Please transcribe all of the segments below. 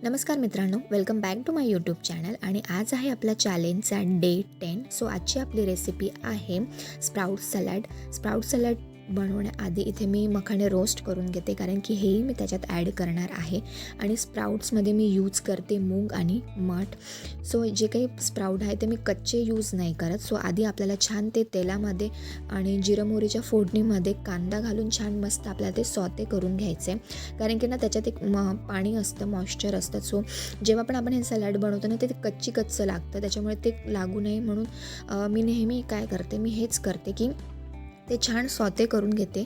नमस्कार मित्रांनो, welcome back to my YouTube channel. आणि आज आहे आपला चॅलेंजचा डे 10. सो आजची आपली रेसिपी आहे स्प्राउट सॅलड. स्प्राउट सॅलड बनवण्याआधी इथे मी मखाणे रोस्ट करून घेते, कारण की हेही मी त्याच्यात ॲड करणार आहे. आणि स्प्राउट्समध्ये मी यूज करते मूग आणि मठ. सो जे काही स्प्राउट आहे ते मी कच्चे यूज नाही करत. सो आधी आपल्याला छान ते तेलामध्ये आणि जिरं मोहरीच्या फोडणीमध्ये कांदा घालून छान मस्त आपल्याला ते सॉते करून घ्यायचे, कारण की ना त्याच्यात एक पाणी असतं, मॉइश्चर असतं. सो जेव्हा पण आपण हे सॅलड बनवतो ना ते कच्चं लागतं, त्याच्यामुळे ते लागू नये म्हणून मी नेहमी काय करते, मी हेच करते की ते छान सॉते करून घेते.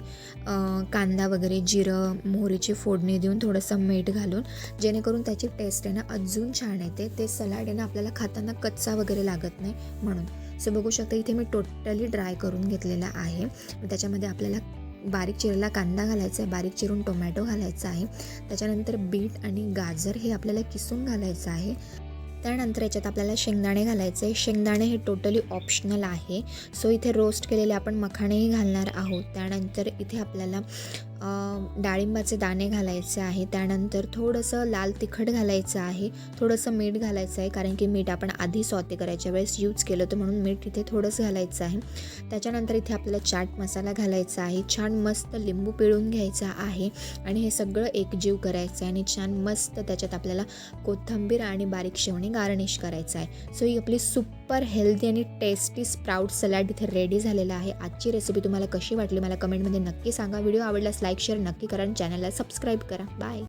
कांदा वगैरे, जिरं मोहरीची फोडणी देऊन थोडंसं मीठ घालून, जेणेकरून त्याची टेस्ट आहे ना अजून छान येते. ते सलाड आहे ना आपल्याला खाताना कच्चा वगैरे लागत नाही म्हणून. सो बघू शकता इथे मी टोटली ड्राय करून घेतलेला आहे. त्याच्यामध्ये आपल्याला बारीक चिरलेला कांदा घालायचा आहे, बारीक चिरून टोमॅटो घालायचा आहे, त्याच्यानंतर बीट आणि गाजर हे आपल्याला किसून घालायचं आहे. त्यानंतर याच्यात आपल्याला शेंगदाणे घालायचे. शेंगदाणे हे टोटली ऑप्शनल आहे. सो इथे रोस्ट केलेले आपण मखाणेही घालणार आहोत. त्यानंतर इथे आपल्याला डाळिंबाचे दाणे घालायचे आहे. त्यानंतर थोडंसं लाल तिखट घालायचं आहे, थोडंसं मीठ घालायचं आहे, कारण की मीठ आपण आधी सॉते करायच्या वेळेस यूज केलं होतं म्हणून मीठ इथे थोडंसं घालायचं आहे. त्याच्यानंतर इथे आपल्याला चाट मसाला घालायचा आहे. छान मस्त लिंबू पिळून घ्यायचा आहे आणि हे सगळं एकजीव करायचं आहे आणि छान मस्त त्याच्यात आपल्याला कोथिंबीर आणि बारीक शेवणी गार्निश करायचं आहे. सो ही आपली सुपर हेल्दी आणि टेस्टी स्प्राउट सॅलड इथे रेडी झालेला आहे. आजची रेसिपी तुम्हाला कशी वाटली मला कमेंटमध्ये नक्की सांगा. व्हिडिओ आवडल्यास लाईक शेअर नक्की करा आणि चॅनलला सबस्क्राईब करा. बाय.